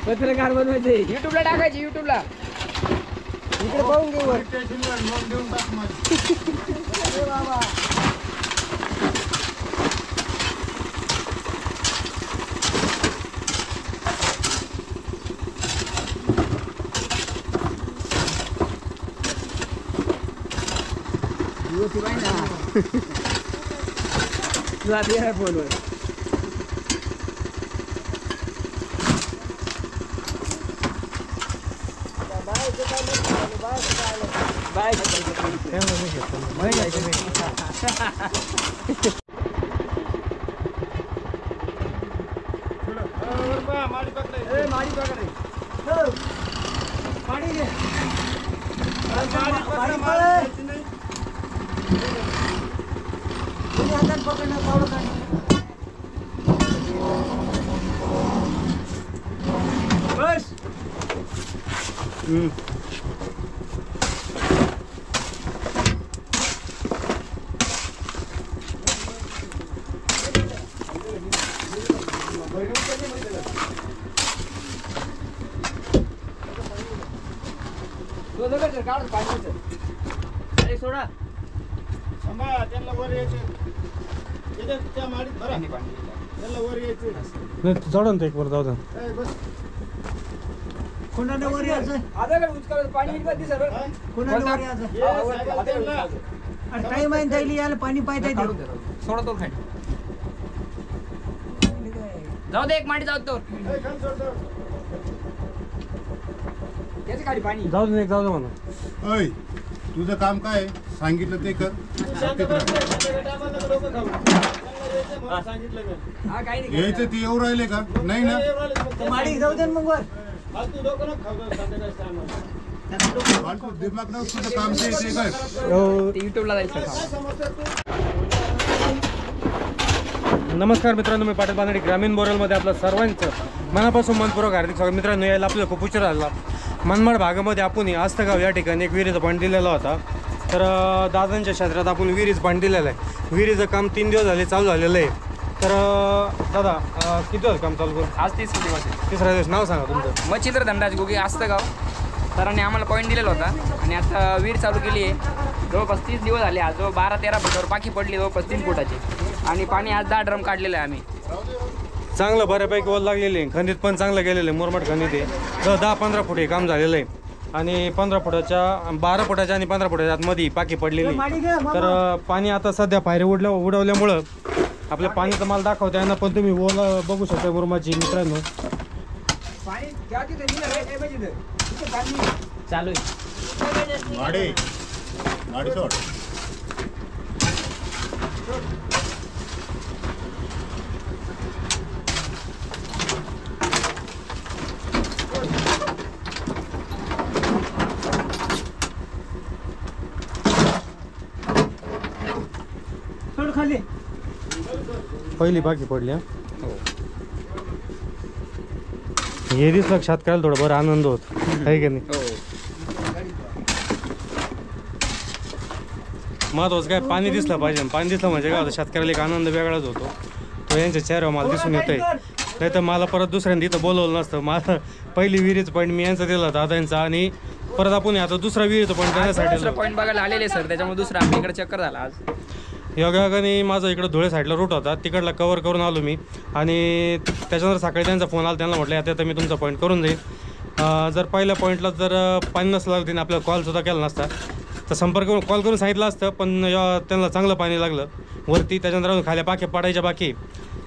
पत्रकार बनवायचे, युट्यूबला टाकायचे, युट्यूबला इकडे पाहून घेऊ बाबा. फोनवर सोडा त्यांना वर यायचं त्या माडीत भरा त्यांना वर यायचं चढ ना एक वर जाऊ द्या. कोणाला वर यायचं आधा काय उचकायचं पाणी कधी सर कोणाला वर यायचं टाइम आहे जायली याला पाणी पाहिजे सोडा तो खाय जाऊ दे एक माडी जाऊ तो याची गाडी पाणी जाऊ दे जाऊ दे म्हणा. ओय तुझं काम काय सांगितलं ते कर. यायचं ते येऊ राहिले का नाही ना माडी जाऊ दे मग वर दिमाग तुझं काम ते कर. युट्यूबला जायचं. नमस्कार मित्रांनो, मी पाटील बांधडी ग्रामीण बोरलमध्ये आपलं सर्वांचं मनापासून मनपूर्वक हार्दिक स्वागत. मित्रांनो, यायला आपल्याला खूप उशीर झाला. मनमाड भागामध्ये आपण आस्तगाव या ठिकाणी एक विहिरीचा पाणी दिलेला होता. तर दादांच्या क्षेत्रात आपण विहिरीचं पाणी दिलेलं आहे. विहिरीचं काम 3 दिवस झाले चालू झालेलं आहे. तर दादा किती दिवस काम चालू करू? आज 3 दिवस आहे. 3रा दिवस. नाव सांगा तुमचं. मच्छिंद्र धनराज गोगे, आस्तगाव. सरांनी आम्हाला पॉईंट दिलेला होता आणि आता विहीर चालू केली आहे. जवळपास 30 दिवस झाले. आज 12-13 फुटावर पाकी पडली, जवळपास 3 फुटाची. आणि पाणी आज 10 ड्रम काढलेलं आहे आम्ही. चांगलं बऱ्यापैकी ओल लागलेलं आहे. खंदीत पण चांगलं गेलेलं आहे. मुरमाड खंदीत आहे. तर 10-15 फूट हे काम झालेलं आहे. आणि 15 फुटाच्या 12 फुटाच्या आणि 15 फुटाच्या आतमध्ये पाकी पडलेली. तर पाणी आता सध्या पायरे उडवल्यामुळं आपल्या पाण्याचा माल दाखवता येणार. पण तुम्ही ओल बघू शकता मुरमाची. मित्रांनो चालू गाडी गाडी सोड. खाली पहिली बाकी पडली. हे दिसलं शेतकऱ्याला थोडं बरं आनंद होत आहे की नाही. महत्वाचं काय, पाणी दिसलं पाहिजे. पाणी दिसलं म्हणजे काय होतं, शेतकऱ्याला एक आनंद वेगळाच होतो. तो यांच्या चेहऱ्यावर मला दिसून येतोय. नाही तर मला परत दुसऱ्यांदा इथं बोलवलं नसतं. मला पहिली विहिरीचं पॉईंट मी यांचा दिला दादांचा आणि परत आपण आता दुसरा विहिरीचं पॉईंट देण्यासाठी पॉईंट बघायला आलेले सर. त्याच्यामुळे दुसरा आपल्या इकडे चक्कर झाला आज. योगायोगाने माझा इकडं धुळे साईडला रूट होता, तिकडला कवर करून आलो मी. आणि त्याच्यानंतर सकाळी त्यांचा फोन आला. त्यांना म्हटलं आता मी तुमचा पॉईंट करून जाईल. जर पहिल्या पॉईंटला जर पाणी नसलं लागलं तिने आपल्याला कॉलसुद्धा केला नसता. तर संपर्क करून कॉल करून सांगितलं असतं. पण त्यांना चांगलं पाणी लागलं वरती. त्याच्यानंतर खाल्या पाख्या पाडायच्या बाकी.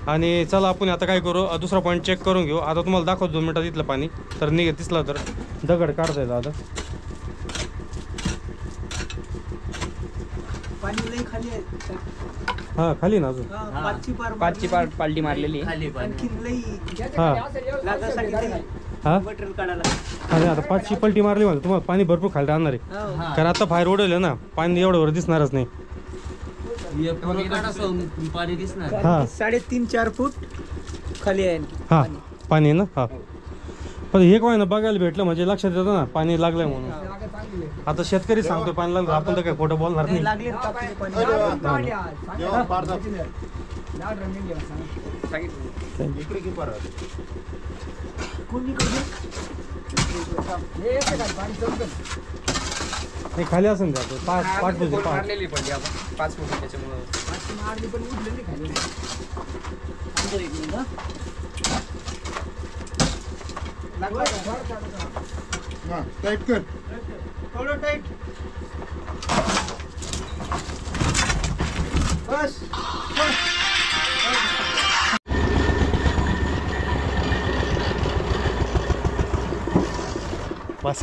आणि चला आपण आता काय करू, दुसरा पॉईंट चेक करून घेऊ. आता तुम्हाला दाखवतो 2 मिनटात तिथलं पाणी. तर दिसलं तर दगड काढता येतं. आता हा खाली ना अजून पाचची पालटी मारलेली. हा आणि आता 5ची पलटी मारली म्हणजे तुम्हाला पाणी भरपूर खाली राहणार आहे. कारण आता बाहेर उडवलं ना, पाणी एवढं वर दिसणारच नाही. पाणी दिसणार. 3.5-4 फूट खाली आहे. हा पाणी ना. हा पण हे काय ना बघायला भेटलं म्हणजे लक्षात येतं ना पाणी लागलंय म्हणून. आता शेतकरी सांगतो पाणी लागलं, आपण तर काय खोटं बोलणार नाही. सांगितलं इकडे की परत नाही खाली असेल त्या पाच बुजे पाच मारलेली पडली आपण 5 फूट त्याच्यामुळं हा टाईट कर थोडं टाईट बस बस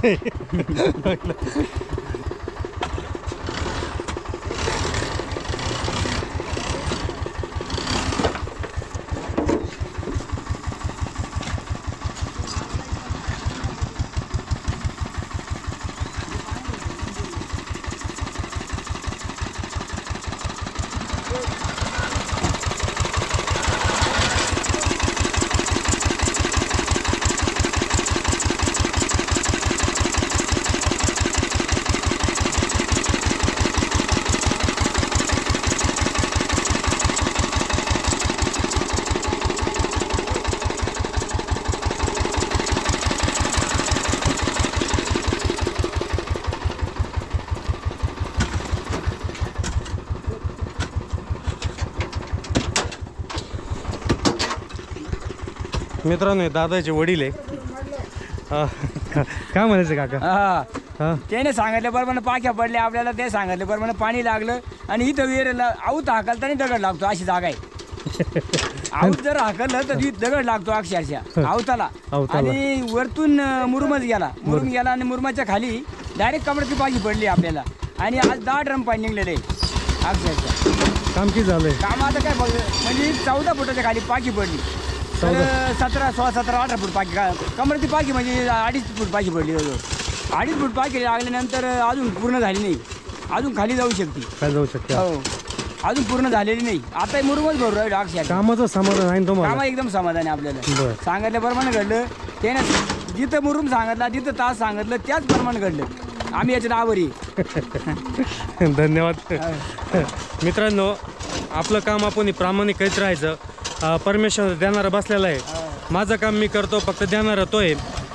मित्रांनो हे दादाचे वडील आहे काय म्हणायचं काका हा त्याने सांगितल्याप्रमाणे पाक्या पडल्या आपल्याला ते सांगितल्याप्रमाणे पाणी लागलं आणि इथं विहिरीला आऊत हाकलताना दगड लागतो अशी जागा आहे आऊत जर हाकललं तर दगड लागतो अक्षरशः आवताला आणि वरतून मुरुमच गेला आणि मुरुमाच्या खाली डायरेक्ट कमरची पाकी पडली आपल्याला आणि आज 10 ड्रम पाणी निघलेले अक्षरशः काम किती झालंय काम आता काय म्हणजे 14 फुटाच्या खाली पाकी पडली तर 16, 17, 18 फूट पाकी कमरची पाकी म्हणजे 2.5 फूट पाकी पडली 2.5 फूट पाकी लागल्यानंतर अजून पूर्ण झाली नाही अजून खाली जाऊ शकते काय जाऊ शकते हो अजून पूर्ण झालेली नाही आता मुरुमच भरू राहिलो अक्षरशः कामाचं समाधान आहे ना तुम्हाला काम एकदम समाधान आहे आपल्याला बरं. सांगितल्याप्रमाणे घडलं त्यानं जिथं मुरुम सांगितला जिथं तास सांगितलं त्याच प्रमाणे घडलं आम्ही याच्यात आभारी आहे. धन्यवाद मित्रांनो आपलं काम आपण प्रामाणिक करीत राहायचं परमेश्वर देणारा बसलेला आहे माझं काम मी करतो फक्त देणारा तो आहे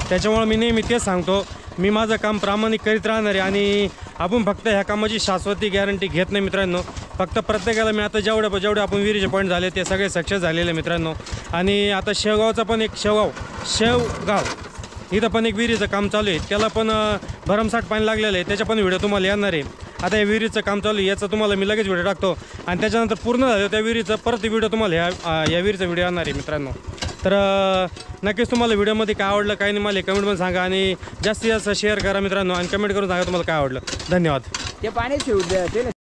त्याच्यामुळे मी नेहमी तेच सांगतो मी माझं काम प्रामाणिक करीत राहणार आहे आणि आपण फक्त ह्या कामाची शाश्वती गॅरंटी घेत नाही मित्रांनो फक्त प्रत्येकाला मी आता जेवढे आपण विहिरीचे पॉईंट झाले ते सगळे सक्सेस झालेले मित्रांनो आणि आता शेवगावचा पण एक शेवगाव इथं पण एक विहिरीचं काम चालू आहे त्याला पण भरमसाठ पाणी लागलेलं आहे त्याच्या पण व्हिडिओ तुम्हाला येणार आहे आता या विहिरीचं काम चालू आहे याचा तुम्हाला मी लगेच व्हिडिओ टाकतो आणि त्याच्यानंतर पूर्ण झालं त्या विहिरीचं परत व्हिडिओ तुम्हाला या विहिरीचा व्हिडिओ येणार आहे मित्रांनो तर नक्कीच तुम्हाला व्हिडिओमध्ये काय आवडलं काय नाही मला कमेंटमध्ये सांगा आणि जास्तीत जास्त शेअर करा मित्रांनो आणि कमेंट करून सांगा तुम्हाला काय आवडलं धन्यवाद ते पाणी